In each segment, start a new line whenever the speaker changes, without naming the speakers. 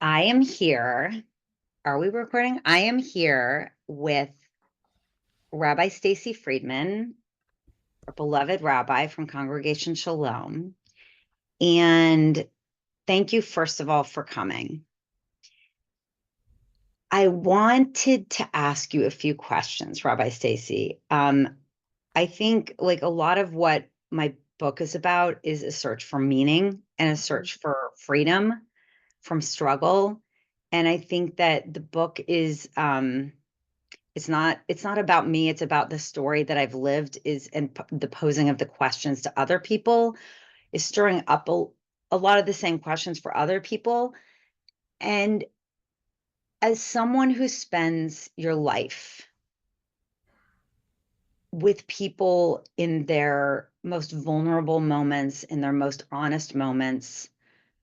I am here. Are we recording? I am here with Rabbi Stacy Friedman, our beloved rabbi from Congregation Shalom. And thank you, first of all, for coming. I wanted to ask you a few questions, Rabbi Stacy. I think like a lot of what my book is about is a search for meaning and a search for freedom from struggle. And I think that the book is it's not about me, it's about the story that I've lived is and the posing of the questions to other people is stirring up a lot of the same questions for other people. And as someone who spends your life with people in their most vulnerable moments, in their most honest moments,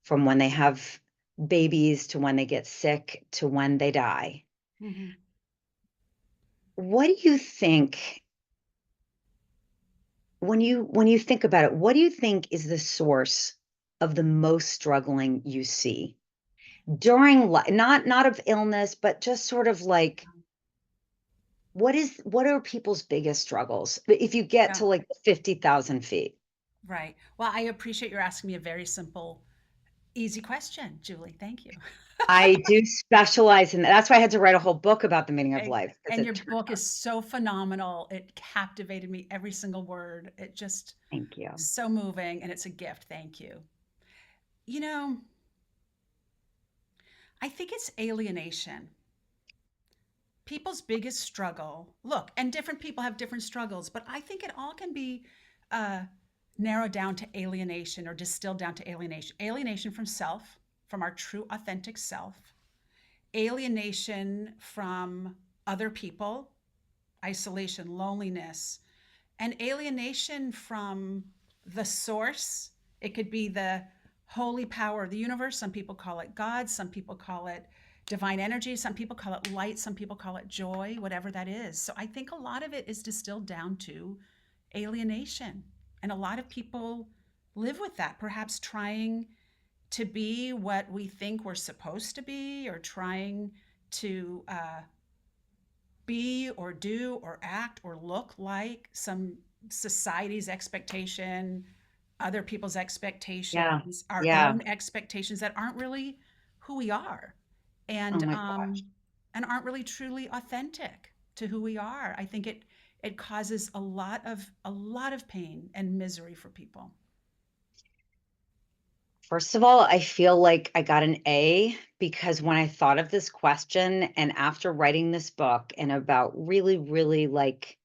from when they have babies to when they get sick to when they die.
Mhm.
What do you think when you think about it, what do you think is the source of the most struggling you see during not of illness, but just sort of like what are people's biggest struggles if you get
Yeah,
to like 50,000 feet?
right. Well, I appreciate you asking me a very simple, easy question, Julie. Thank you.
I do specialize in that. That's why I had to write a whole book about the meaning of
And,
life because
and
it
your
turned
book
out.
is so phenomenal. It captivated me every single word. It just
Thank you.
so moving and it's a gift. Thank you. You know, I think it's alienation. People's biggest struggle, look, and different people have different struggles, but I think it all can be uh, narrowed down to alienation or distilled down to alienation. Alienation from self, from our true, authentic self, alienation from other people, isolation, loneliness, and alienation from the source. It could be the holy power of the universe. Some people call it God, some people call it divine energy, some people call it light, some people call it joy, whatever that is. So I think a lot of it is distilled down to alienation. And a lot of people live with that, perhaps trying to be what we think we're supposed to be or trying to be or do or act or look like some society's expectation, other people's
Yeah.
expectations, our
Yeah.
own expectations that aren't really who we are,
Oh
and
my gosh.
um, and aren't really truly authentic to who we are. I think it causes a lot of pain and misery for people.
First of all, I feel like I got an A because when I thought of this question and after writing this book and about really, really like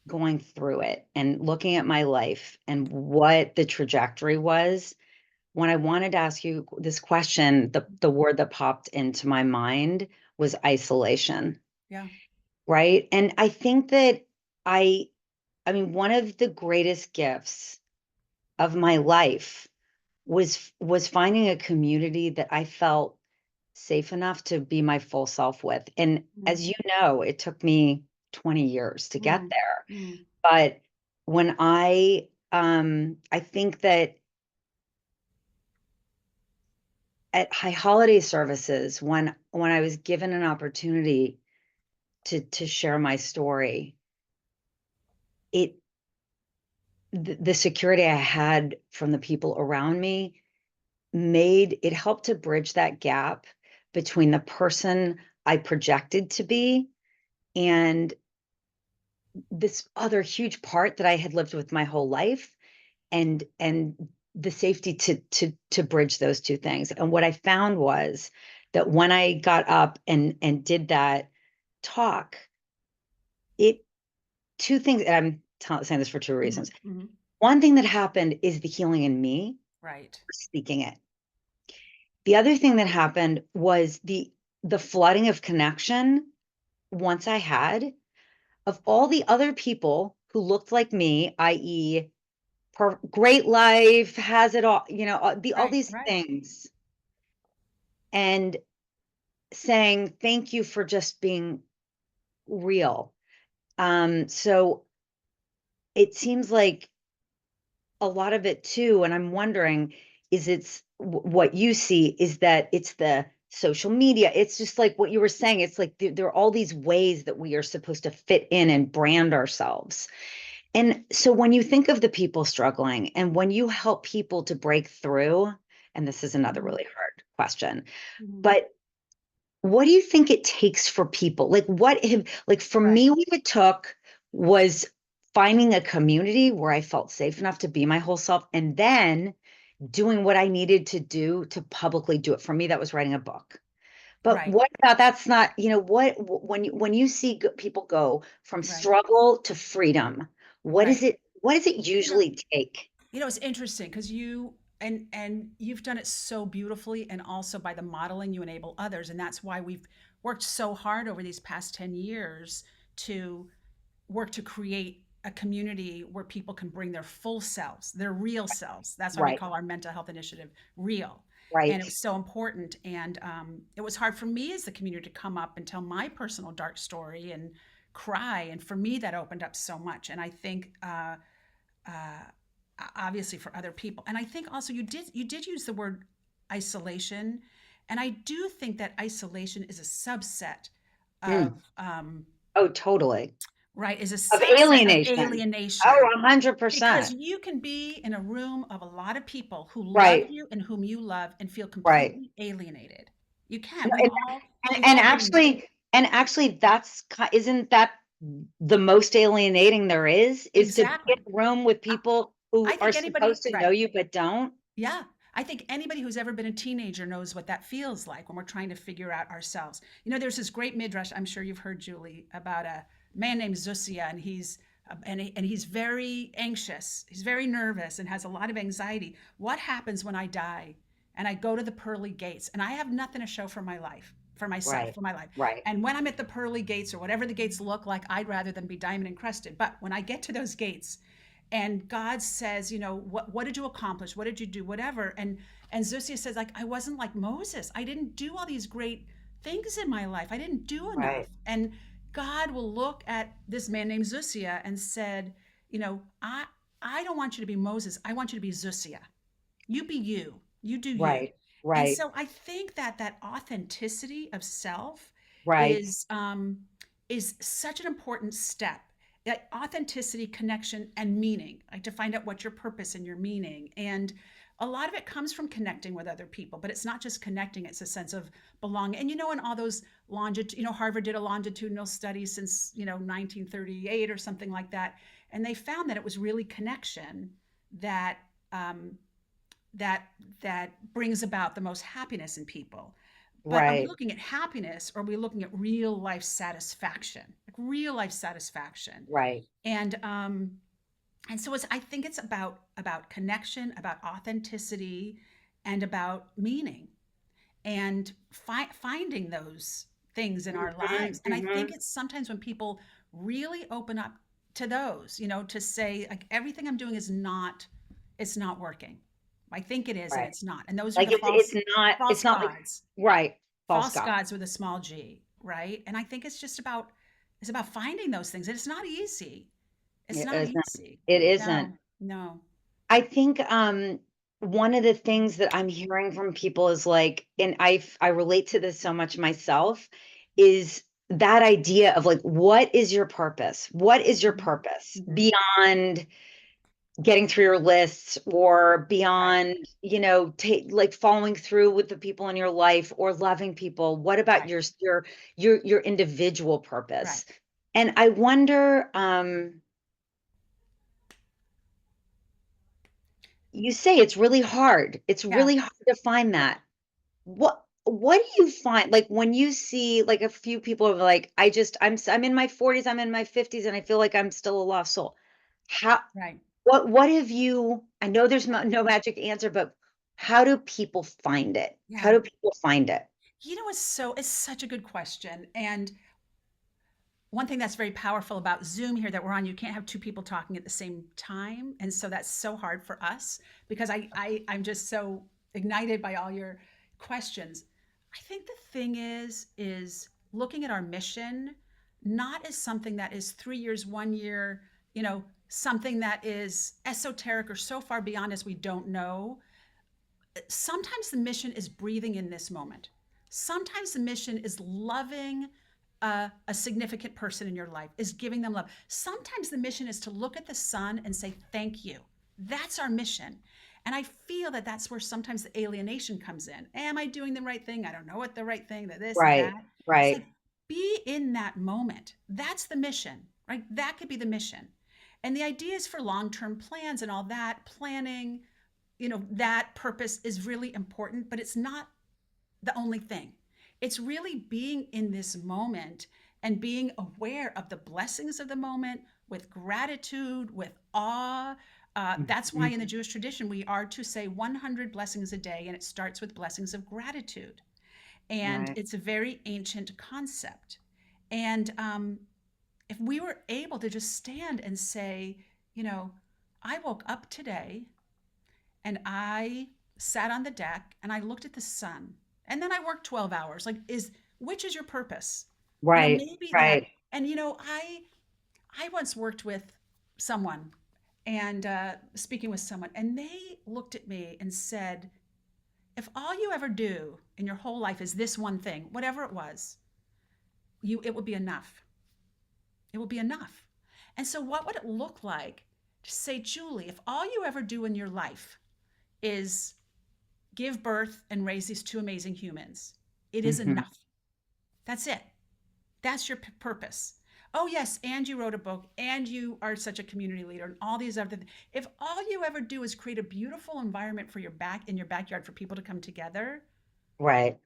going through it and looking at my life and what the trajectory was, when I wanted to ask you this question, the word that popped into my mind was isolation,
Yeah.
right? And I think that I I mean one of the greatest gifts of my life was finding a community that I felt safe enough to be my full self with. And as
Mm,
you know, it took me 20 years to get
mm,
there.
mm,
But when I think that at high holiday services, when I was given an opportunity to share my story, it the security I had from the people around me made it helped to bridge that gap between the person I projected to be and this other huge part that I had lived with my whole life and the safety to bridge those two things. And what I found was that when I got up and did that talk, it two things, and saying this for two
mhm,
reasons.
mhm.
One thing that happened is the healing in me
Right.
for speaking it. The other thing that happened was the flooding of connection once I had of all the other people who looked like me, i.e., great life, has it all, all
Right.
these
Right.
things, and saying thank you for just being real. So it seems like a lot of it too, and I'm wondering, is what you see is that it's social media. It's just like what you were saying. It's like there are all these ways that we are supposed to fit in and brand ourselves. And so when you think of the people struggling and when you help people to break through, and this is another
Mhm,
really hard question,
mhm.
but what do you think it takes for people? Like like for
Right,
me, what it took was finding a community where I felt safe enough to be my whole self and then doing what I needed to do to publicly do it. For me, that was writing a book. But
right,
what about that's not, what when you see people go from
right,
struggle to freedom,
right.
what does it
You know,
usually take?
it's interesting because and you've done it so beautifully, and also by the modeling you enable others, and that's why we've worked so hard over these past 10 years to work to create a community where people can bring their full selves, their real selves. That's why we
Right,
call our mental health initiative real. And
right,
it was so important. And it was hard for me as the community to come up and tell my personal dark story and cry. And for me, that opened up so much. And I think, uh, obviously, for other people. And I think also you did use the word isolation, and I do think that isolation is a subset
Mm.
of
Oh, totally.
right, is a
Of
subset of
alienation.
alienation,
Oh, 100%.
because you can be in a room of a lot of people who love
Right,
you and whom you love and feel
right.
completely alienated. You can.
No,
We've all
and,
we've
and
all been there.
actually, and actually, isn't that the most alienating there is to be in
Exactly.
a room with
I,
people
I
who are
think
supposed
anybody,
to know
right.
you but don't?
Yeah. I think anybody who's ever been a teenager knows what that feels like when we're trying to figure out ourselves. There's this great midrash, I'm sure you've heard, Julie, about a man named Zusia, and he's very anxious. He's very nervous and has a lot of anxiety. What happens when I die and I go to the pearly gates and I have nothing to show for my life, for myself,
Right,
for my life?
right,
And when I'm at the pearly gates or whatever the gates look like, I'd rather than be diamond encrusted. But when I get to those gates and God says, what did you accomplish? What did you do? Whatever. And Zusia says, like, I wasn't like Moses. I didn't do all these great things in my life. I didn't do enough.
right,
And God will look at this man named Zusia and said, you know, I I don't want you to be Moses. I want you to be Zusia. You be you. You do you.
right,
And
right,
so I think that authenticity of self
right,
is such an important step. That authenticity, connection, and meaning, like to find out what your purpose and your meaning. And a lot of it comes from connecting with other people, but it's not just connecting, it's a sense of belonging. And in all those Harvard did a longitudinal study since 1938 or something like that, and they found that it was really connection that um, that that brings about the most happiness in people. But are we
right,
looking at happiness, or are we looking at real life satisfaction, like real life satisfaction?
right,
And um and so I think it's about connection, about authenticity, and about meaning, and finding those things in our
mhm,
lives. And I think
mhm,
it's sometimes when people really open up to those, to say, like, everything I'm doing is not, it's not working. I think it is, and
right.
it's not. And those are
Like
the
it's
false
not like
gods,
right, false
false
God.
gods with a small g, right? And I think it's about finding those things. And it's not easy. It's
It
not
isn't.
easy.
It isn't.
No, no.
I think one of the things that I'm hearing from people is like, and I relate to this so much myself, is that idea of like, what is your purpose? What is your
Mhm.
purpose
Mhm.
beyond getting through your lists or
Right,
beyond, like following through with the people in your life or loving people? What about
right,
your individual
right.
purpose? And I wonder, you say it's really hard. It's
Yeah,
really hard to find
yeah,
that. What do you find like when you see like a few people are like, I'm in my 40s, I'm in my 50s, and I feel like I'm still a lost soul. How
right.
what have you I know there's no magic answer, but how do people find it? How
Yeah.
do people find it?
It's such a good question. And one thing that's very powerful about Zoom here that we're on, you can't have two people talking at the same time. And so that's so hard for us because I'm just so ignited by all your questions. I think the thing is looking at our mission not as something that is 3 years, 1 year, something that is esoteric or so far beyond us we don't know. Sometimes the mission is breathing in this moment. Sometimes the mission is loving a significant person in your life, is giving them love. Sometimes the mission is to look at the sun and say, thank you. That's our mission. And I feel that that's where sometimes the alienation comes in. Am I doing the right thing? I don't know what the right thing, that this,
Right.
that. It's like,
Right.
be in that moment. That's the mission, right? That could be the mission. And the idea is for long term plans and all that, planning, that purpose is really important, but it's not the only thing. It's really being in this moment and being aware of the blessings of the moment with gratitude, with awe. That's why in the
Mhm.
Jewish tradition, we are to say 100 blessings a day, and it starts with blessings of gratitude. And
Right.
it's a very ancient concept. And if we were able to just stand and say, you know, I woke up today and I sat on the deck and I looked at the sun. And then I worked 12 hours. Like, is which is your purpose?
Right.
Maybe that.
Right.
And I once worked with someone and speaking with someone, and they looked at me and said, if all you ever do in your whole life is this one thing, whatever it was, it would be enough. It will be enough. And so what would it look like to say, Julie, if all you ever do in your life is give birth and raise these two amazing humans. It is
Hmm.
enough. That's it. That's your purpose. Oh, yes. And you wrote a book and you are such a community leader and all these other things. If all you ever do is create a beautiful environment for in your backyard for people to come together,
Right.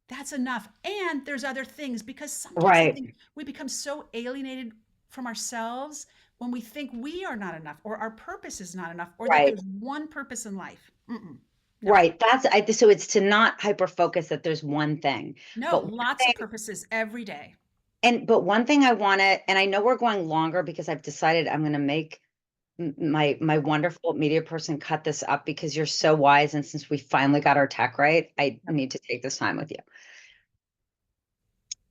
that's enough. And there's other things because sometimes I
Right.
think we become so alienated from ourselves when we think we are not enough or our purpose is not enough or that
Right.
there's one purpose in life. Mm-mm. No,
Right. So it's to not hyper focus that there's one thing.
no,
But one
lots of
thing,
purposes every day.
but one thing I want to, and I know we're going longer because I've decided I'm going to make my wonderful media person cut this up because you're so wise. And since we finally got our tech right, I
Yep.
need to take this time with you.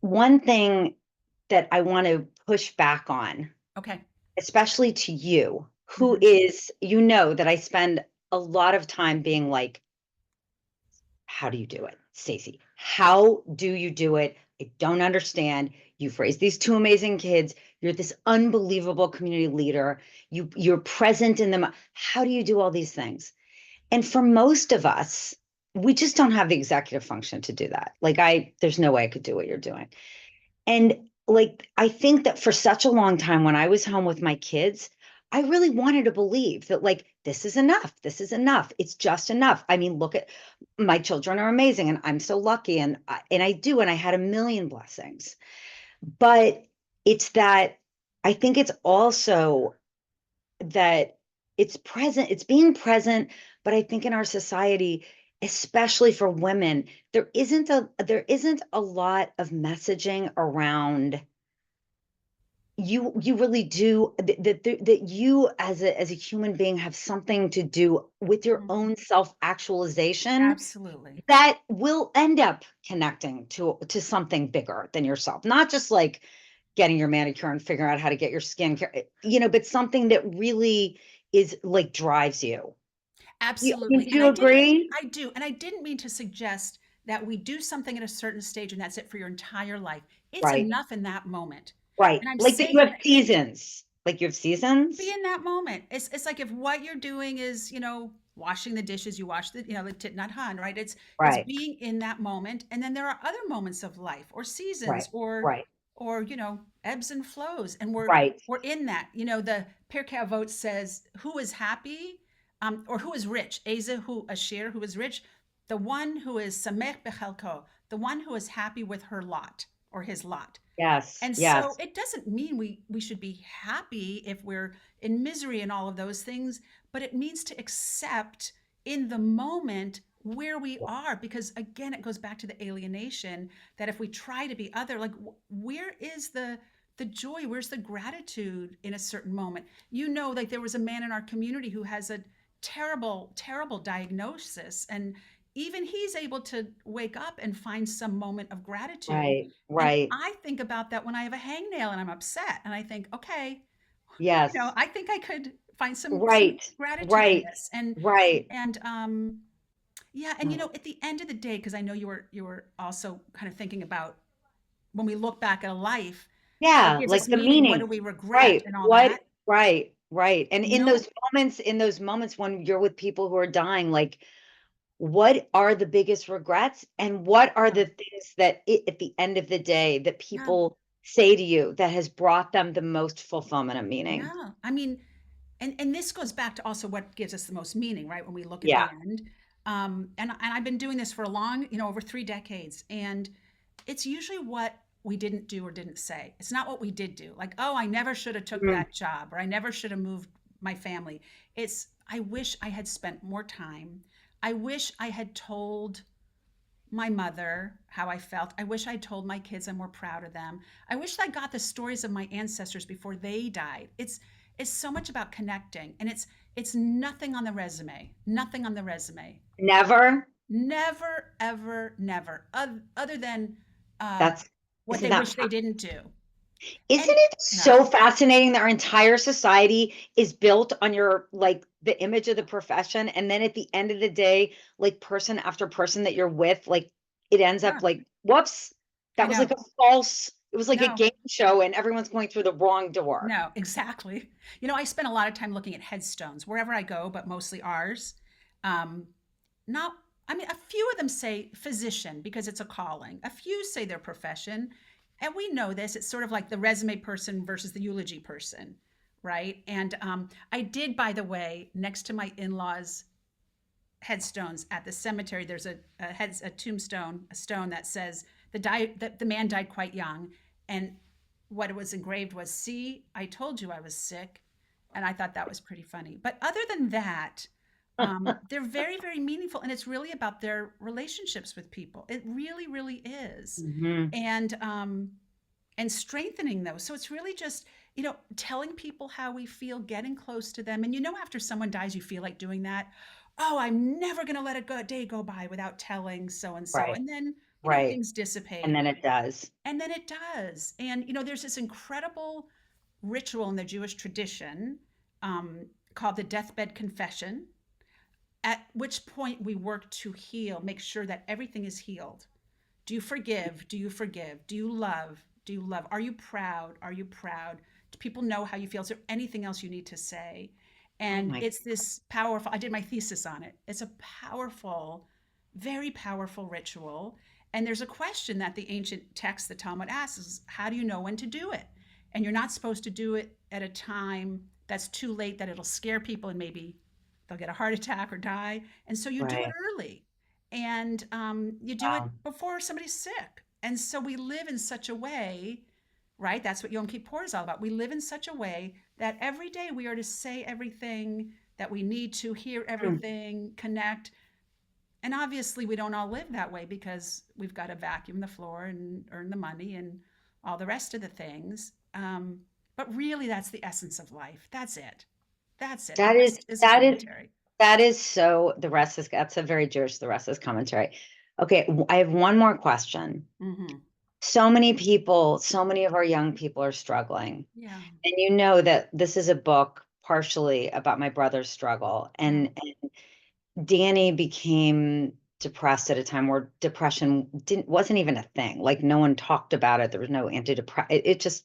One thing that I want to push back on,
Okay.
especially to you, who
Hmm.
is, that I spend a lot of time being like, how do you do it, Stacy? How do you do it? I don't understand. You've raised these two amazing kids. You're this unbelievable community leader. You're present in them. How do you do all these things? And for most of us, we just don't have the executive function to do that. Like there's no way I could do what you're doing. And like, I think that for such a long time, when I was home with my kids, I really wanted to believe that, like, this is enough. This is enough. It's just enough. I mean, look at my children are amazing and I'm so lucky. And I do. And I had a million blessings. But it's that I think it's also that it's being present. But I think in our society, especially for women, there isn't a lot of messaging around you really do that you as a human being have something to do with your
Hmm.
own self-actualization
Absolutely.
that will end up connecting to something bigger than yourself, not just like getting your manicure and figuring out how to get your skincare, but something that really is like drives you. I mean,
Absolutely.
do
And
you agree?
I do. And I didn't mean to suggest that we do something at a certain stage and that's it for your entire life. It's
Right.
enough in that moment.
Right,
And I'm
like that you
saying
have seasons, like you have
be
seasons.
in that moment. It's like if what you're doing is, washing the dishes, you wash the tit not han, right? It's
Right.
being in that moment. And then there are other moments of life or
Right.
seasons or
Right.
ebbs and flows. And we're
Right.
we're in that. The Pirkei Avot says, who is happy, or who is rich? Eza hu ashir, who is rich, the one who is samech bechelko, the one who is happy with her lot or his lot.
Yes,
And so
yes.
it doesn't mean we should be happy if we're in misery and all of those things, but it means to accept in the moment where we are, because again it goes back to the alienation, that if we try to be other, like where is the joy, where's the gratitude in a certain moment? Like there was a man in our community who has a terrible diagnosis, and even he's able to wake up and find some moment of gratitude.
Right,
And
right.
I think about that when I have a hangnail and I'm upset, and I think, okay,
Yes.
I think I could find some
Right,
gratitude in
right,
this. And
right.
and Yeah, and at the end of the day, because I know you were also kind of thinking about when we look back at a life, what
Yeah,
gives
like
us
the
meaning, what do
meaning.
we regret,
Right.
and all
What
that.
right. And
No,
in those moments when you're with people who are dying, like what are the biggest regrets and what are
yeah,
the things that at the end of the day that
yeah,
people say to you that has brought them the most fulfillment and meaning?
yeah. I mean, and this goes back to also what gives us the most meaning, right? When we look at
Yeah.
the end. And I've been doing this for a long, over 3 decades, and it's usually what we didn't do or didn't say. It's not what we did do. Like, oh, I never should have took
Mhm.
that job, or I never should have moved my family. It's I wish I had spent more time. I wish I had told my mother how I felt. I wish I told my kids I'm more proud of them. I wish I got the stories of my ancestors before they died. It's so much about connecting, and it's nothing on the resume. Nothing on the resume.
Never.
Never, ever, never. Other than uh,
That's
what
isn't
they
that
wish they didn't do.
Isn't
And
it
yeah,
so fascinating that our entire society is built on your like the image of the profession, and then at the end of the day, like person after person that you're with, like it ends
yeah,
up like, whoops,
I
that was
know.
like a false, it was like a
No,
game show and everyone's going through the wrong door.
no, exactly. I spend a lot of time looking at headstones wherever I go, but mostly ours. Um, Not, I mean, a few of them say physician because it's a calling. A few say their profession. And we know this. It's sort of like the resume person versus the eulogy person, right? And I did, by the way, next to my in laws' headstones at the cemetery, there's a tombstone, a stone that says that the man died quite young. And what it was engraved was, see, I told you I was sick. And I thought that was pretty funny. But other than that, they're very, very meaningful. And it's really about their relationships with people. It really, really is.
Mhm.
And strengthening those. So it's really just, telling people how we feel, getting close to them. And after someone dies, you feel like doing that. Oh, I'm never going to let a day go by without telling so and so.
Right,
And then,
right.
things
And
dissipate.
then it does.
And then it does. And, there's this incredible ritual in the Jewish tradition called the deathbed confession, at which point we work to heal, make sure that everything is healed. Do you forgive? Do you forgive? Do you love? Do you love? Are you proud? Are you proud? Do people know how you feel? Is there anything else you need to say?
Oh
And
my,
it's this powerful, I did my thesis on it. It's a powerful, very powerful ritual. And there's a question that the ancient text, the Talmud asks, is how do you know when to do it? And you're not supposed to do it at a time that's too late that it'll scare people and maybe they'll get a heart attack or die. And so you do it
right.
early, and you do it
Wow.
before somebody's sick. And so we live in such a way, right? That's what Yom Kippur is all about. We live in such a way that every day we are to say everything that we need to, hear
Mm.
everything, connect. And obviously, we don't all live that way because we've got to vacuum the floor and earn the money and all the rest of the things. But really, that's the essence of life. That's it. That's it. The
That is
rest is
that is
commentary.
that is so the rest is that's a very Jewish, the rest is commentary. Okay, I have one more question.
Mm-hmm.
So many people, so many of our young people are struggling.
Yeah.
And you know that this is a book partially about my brother's struggle.
Yeah.
And Danny became depressed at a time where depression didn't wasn't even a thing. Like no one talked about it. There was no antidepressant. It just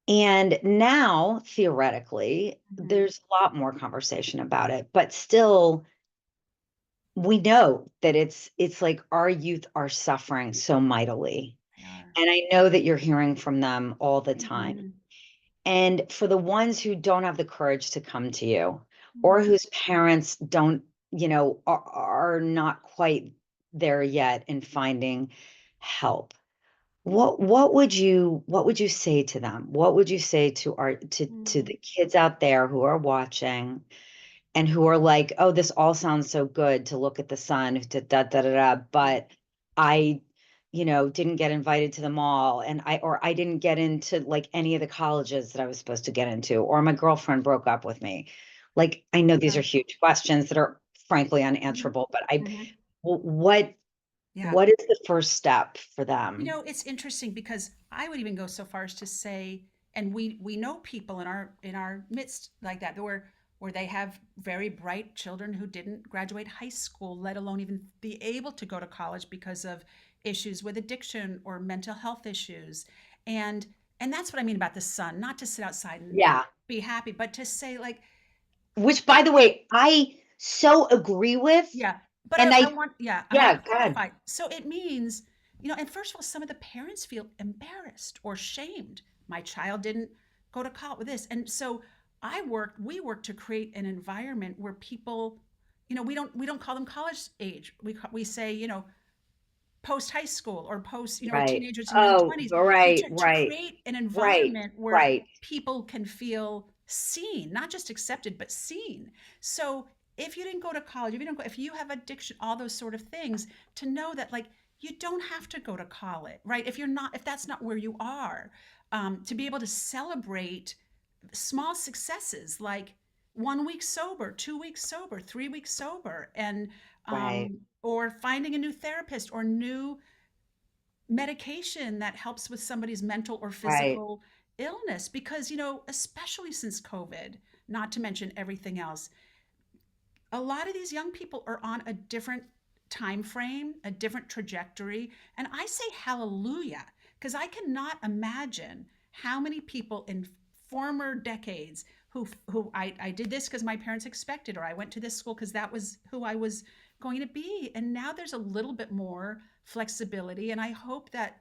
and now theoretically
Mm-hmm.
there's a lot more conversation about it, but still we know that it's like our youth are suffering so mightily.
They are.
And I know that you're hearing from them all the time.
Mm-hmm.
And for the ones who don't have the courage to come to you, or
Mm-hmm.
whose parents don't, are not quite there yet in finding help, what would you say to them? What would you say to
Mm-hmm.
the kids out there who are watching and who are like, oh, this all sounds so good to look at the sun,
Yeah.
but I, didn't get invited to the mall and I didn't get into like any of the colleges that I was supposed to get into, or my girlfriend broke up with me. Like, I know these
Yeah.
are huge questions that are frankly
Mm-hmm.
unanswerable, but
Mm-hmm.
what,
Yeah.
what is the first step for them?
It's interesting because I would even go so far as to say, and we know people in our midst like that, where where they have very bright children who didn't graduate high school, let alone even be able to go to college because of issues with addiction or mental health issues. And and that's what I mean about the sun, not to sit outside and
Yeah.
be happy, but to say like,
Which, by the way, I so agree with.
yeah, but
And
I
I,
want, yeah, I want
yeah,
to
go ahead.
clarify. So it means, and first of all, some of the parents feel embarrassed or shamed. My child didn't go to college with this. And so we work to create an environment where people, we don't call them college age. We say, post high school or post,
Right.
teenagers and young
Oh,
20s,
right,
to
right,
create an
right,
environment where
right,
people can feel seen, not just accepted, but seen. So if you didn't go to college, if you have addiction, all those sort of things, to know that like you don't have to go to college, right? If that's not where you are, to be able to celebrate small successes like 1 week sober, 2 weeks sober, 3 weeks sober, and
right,
or finding a new therapist or new medication that helps with somebody's mental or
right.
physical illness. Because, especially since COVID, not to mention everything else, a lot of these young people are on a different time frame, a different trajectory. And I say hallelujah, because I cannot imagine how many people in former decades who I did this because my parents expected, or I went to this school because that was who I was going to be. And now there's a little bit more flexibility. And I hope that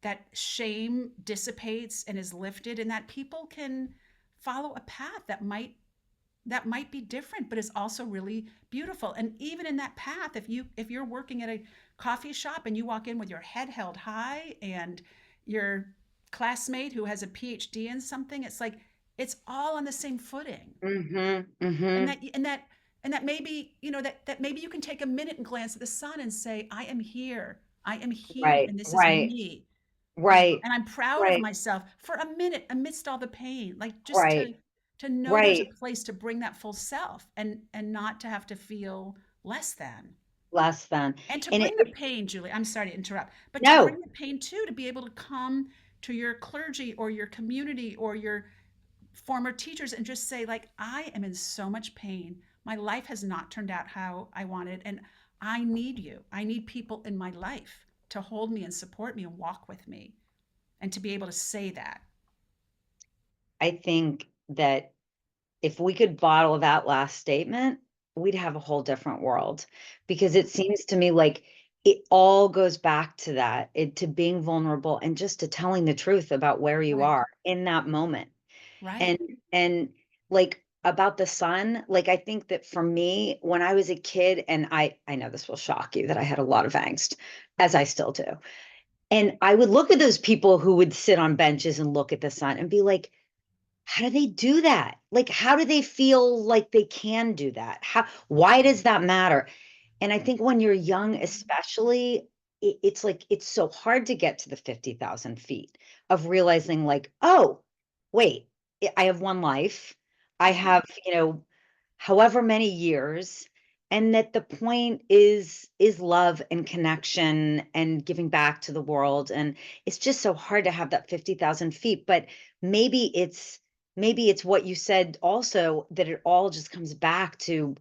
that shame dissipates and is lifted, and that people can follow a path that might be different, but is also really beautiful. And even in that path, if you're working at a coffee shop and you walk in with your head held high, and your classmate who has a PhD in something, it's like it's all on the same footing.
Mm-hmm,
And
mm-hmm.
that maybe, that maybe you can take a minute and glance at the sun and say, I am here. I am here,
Right,
and this is
right,
me.
right,
And I'm proud of
right,
myself for a minute amidst all the pain, like just
right,
to know there's a
right.
place to bring that full self, and not to have to feel less than.
Less than.
And to
And
bring the pain, Julie, I'm sorry to interrupt, but to
no,
bring the pain too, to be able to come to your clergy or your community or your former teachers and just say, like, I am in so much pain. My life has not turned out how I wanted, and I need you. I need people in my life to hold me and support me and walk with me, and to be able to say that.
I think that if we could bottle that last statement, we'd have a whole different world, because it seems to me like it all goes back to that, to being vulnerable and just to telling the truth about where you
Right.
are in that moment.
Right.
And like about the sun, like I think that for me, when I was a kid, and I know this will shock you that I had a lot of angst, as I still do. And I would look at those people who would sit on benches and look at the sun and be like, how do they do that? Like, how do they feel like they can do that? Why does that matter? And I think when you're young, especially, it's like it's so hard to get to the 50,000 feet of realizing, like, oh, wait, I have one life. I
Right.
have, however many years, and that the point is love and connection and giving back to the world. And it's just so hard to have that 50,000 feet. But maybe it's what you said also, that it all just comes back to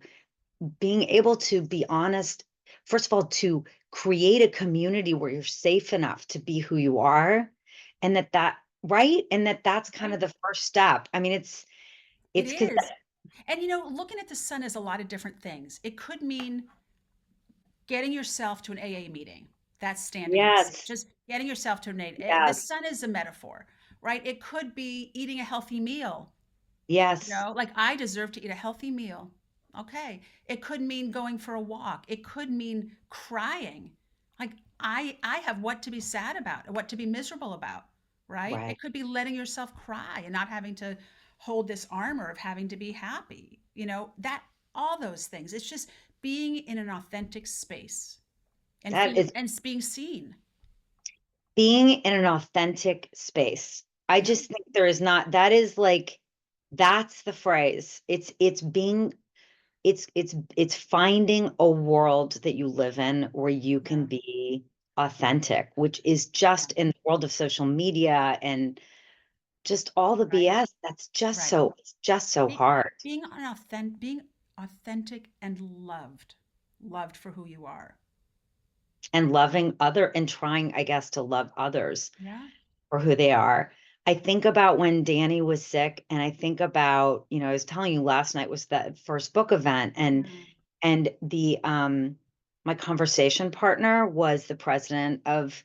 being able to be honest, first of all, to create a community where you're safe enough to be who you are, and right, and that's kind
Right.
of the first step. I mean,
It
it's because
is. And looking at the sun is a lot of different things. It could mean getting yourself to an AA meeting. That's standing in the sun.
yes,
Just getting yourself to an AA. The
yes,
sun is a metaphor, right? It could be eating a healthy meal.
yes,
Like I deserve to eat a healthy meal. Okay. It could mean going for a walk. It could mean crying. Like I have what to be sad about, what to be miserable about, right?
right.
It could be letting yourself cry and not having to hold this armor of having to be happy. That all those things. It's just being in an authentic space and
That
feeling
is
and being seen.
being in an authentic space. I
Yeah.
just think there is not, that is like, that's the phrase. It's finding a world that you live in where you can
Yeah.
be authentic, which is
Yeah.
just in the world of social media and just all the
right?
BS. That's just
Right.
so, it's just so
Be,
hard.
being authentic and loved for who you are.
And loving other and trying, I guess, to love others
Yeah.
for who they are. I think about when Danny was sick, and I think about, I was telling you last night was the first book event,
Mm,
and the my conversation partner was the president of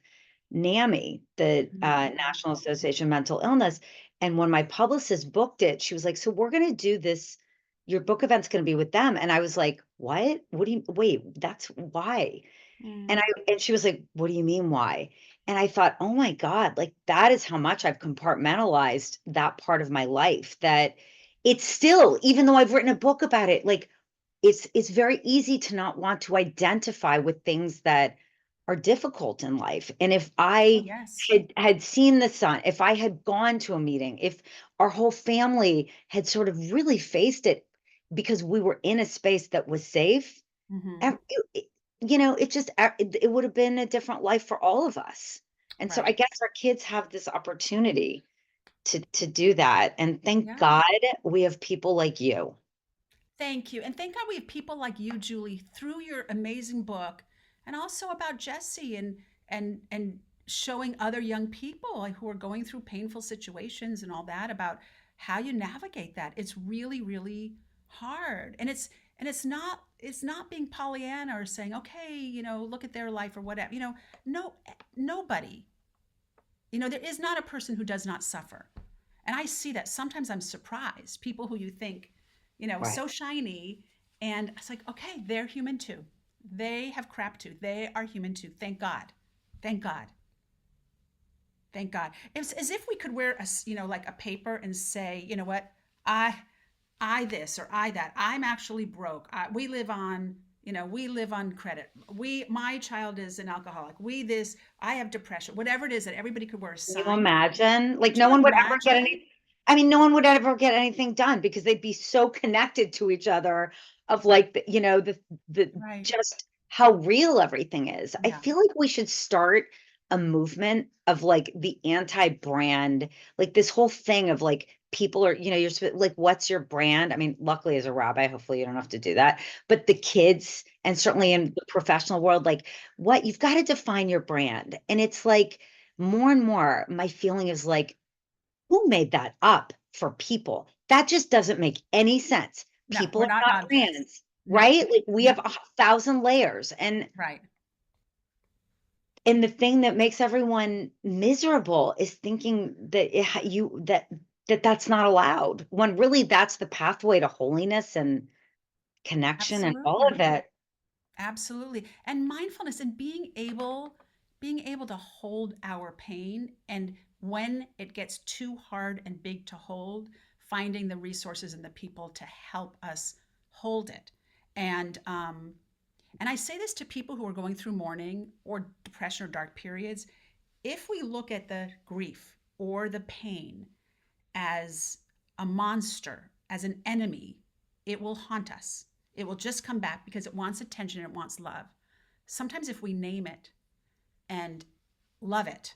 NAMI, the
mm,
National Association of Mental Illness. And when my publicist booked it, she was like, "So we're going to do this. Your book event's going to be with them." And I was like, "What? What do you wait? That's why?" And
mm.
I and she was like, "What do you mean why?" And I thought, "Oh my God, like that is how much I've compartmentalized that part of my life that it's still, even though I've written a book about it, like it's very easy to not want to identify with things that are difficult in life. And if
Oh,
I
yes.
had seen the sun, if I had gone to a meeting, if our whole family had sort of really faced it because we were in a space that was safe,
Hmm.
it just it would have been a different life for all of us. And so I
Right.
guess our kids have this opportunity to do that. And thank
Yeah.
God we have people like you.
Thank you. And thank God we have people like you, Julie, through your amazing book and also about Jesse and showing other young people like, who are going through painful situations and all that about how you navigate that. It's really, really hard. And it's not being Pollyanna or saying, okay, look at their life or whatever. No, nobody. There is not a person who does not suffer. And I see that sometimes I'm surprised. People who you think,
Right.
so shiny. And it's like, okay, they're human too. They have crap too. They are human too. Thank God. Thank God. Thank God. It's as if we could wear like a paper and say, you know what, I, I this or I that. I'm actually broke. We live on credit. My child is an alcoholic. We this. I have depression. Whatever it is that everybody could wear a
Can you
sign.
imagine? Like
Could
no
you
one would ever get
imagine?
any, I mean, no one would ever get anything done because they'd be so connected to each other of like the
Right.
just how real everything is. I
Yeah.
feel like we should start a movement of like the anti-brand, like this whole thing of like people are, like, what's your brand? I mean, luckily as a rabbi, hopefully you don't have to do that. But the kids, and certainly
Right.
in the professional world, like what you've got to define your brand. And it's like, more and more, my feeling is like, who made that up for people? That just doesn't make any sense.
No,
People
we're
are
not
not
objects.
brands,
No.
right? Like we
No.
have 1,000 layers.
Right.
And the thing that makes everyone miserable is thinking that that's not allowed. When really that's the pathway to holiness and connection and all of
Absolutely.
it.
Absolutely. And mindfulness and being able to hold our pain, and when it gets too hard and big to hold, finding the resources and the people to help us hold it. And I say this to people who are going through mourning or depression or dark periods. If we look at the grief or the pain as a monster, as an enemy, it will haunt us. It will just come back because it wants attention and it wants love. Sometimes, if we name it and love it,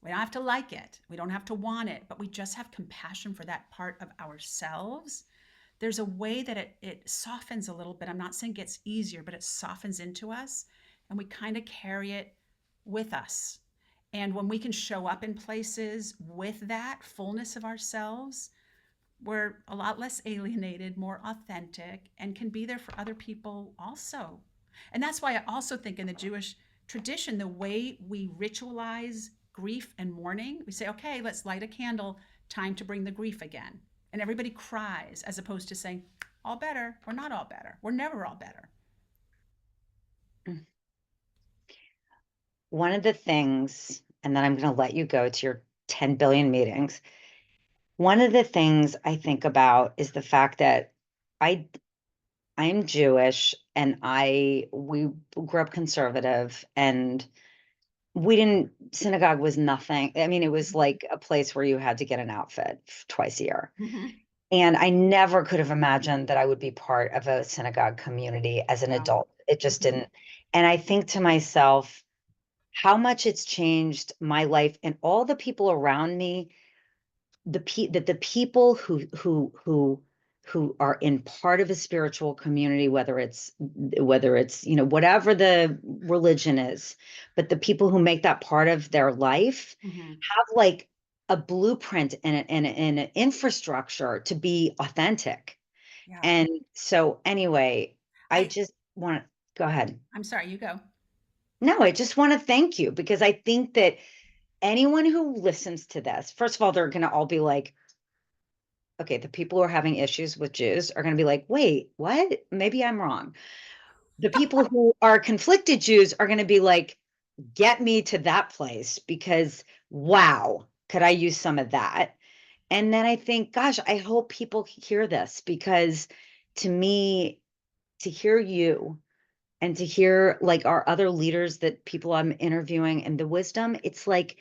we don't have to like it, we don't have to want it, but we just have compassion for that part of ourselves. There's a way that it softens a little bit. I'm not saying it gets easier, but it softens into us and we kind of carry it with us. And when we can show up in places with that fullness of ourselves, we're a lot less alienated, more authentic, and can be there for other people also. And that's why I also think in the Jewish tradition, the way we ritualize grief and mourning, we say, okay, let's light a candle, time to bring the grief again. And everybody cries as opposed to saying, all better. We're not all better. We're never all better.
One of the things, and then I'm going to let you go to your 10 billion meetings. One of the things I think about is the fact that I I'm Jewish and we grew up conservative, and we didn't synagogue was nothing. I mean, it was like a place where you had to get an outfit twice a year.
Mm-hmm.
And I never could have imagined that I would be part of a synagogue community as an
Wow.
adult. It just
Mm-hmm.
didn't. And I think to myself, how much it's changed my life and all the people around me that the people who are in part of a spiritual community, whether it's whatever the religion is, but the people who make that part of their life
Hmm.
have like a blueprint and an infrastructure to be authentic.
Yeah.
And so anyway, I
I
just want to go ahead.
I'm sorry, you go.
No, I just want to thank you because I think that anyone who listens to this, first of all, they're going to all be like, okay, the people who are having issues with Jews are going to be like, wait, what? Maybe I'm wrong. The people who are conflicted Jews are going to be like, get me to that place because wow, could I use some of that? And then I think, gosh, I hope people hear this because to me, to hear you and to hear like our other leaders that people I'm interviewing and the wisdom, it's like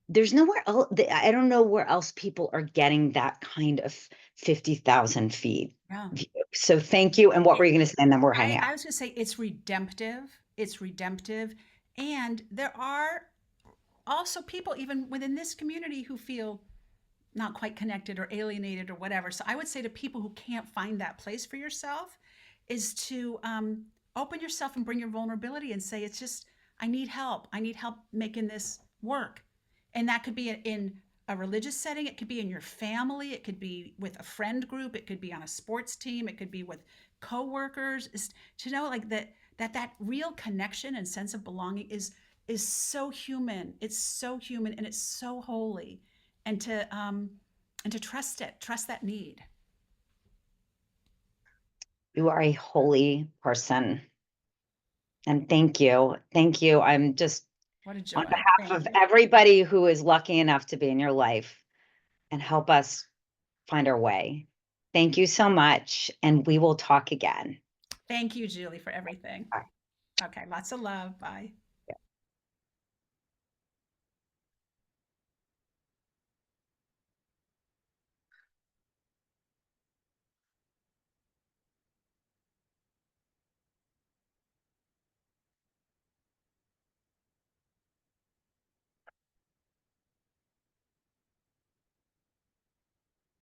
there's nowhere else. I don't know where else people are getting that kind of 50,000 feet
Yeah.
view. So thank you. And what were you going to say? And then we're hanging
I
out.
was going to say it's redemptive. It's redemptive. And there are also people, even within this community, who feel not quite connected or alienated or whatever. So I would say to people who can't find that place for yourself is to open yourself and bring your vulnerability and say, it's just, I need help. I need help making this work. And that could be in a religious setting, it could be in your family, it could be with a friend group, it could be on a sports team, it could be with coworkers. Is to know like that real connection and sense of belonging is so human. It's so human and it's so holy. And to trust it, trust that need.
You are a holy person. And thank you. Thank you. I'm just
What a
on
joy.
behalf
Thank
of
you.
everybody who is lucky enough to be in your life and help us find our way. Thank you so much. And we will talk again.
Thank you, Julie, for everything. Okay, lots of love. Bye.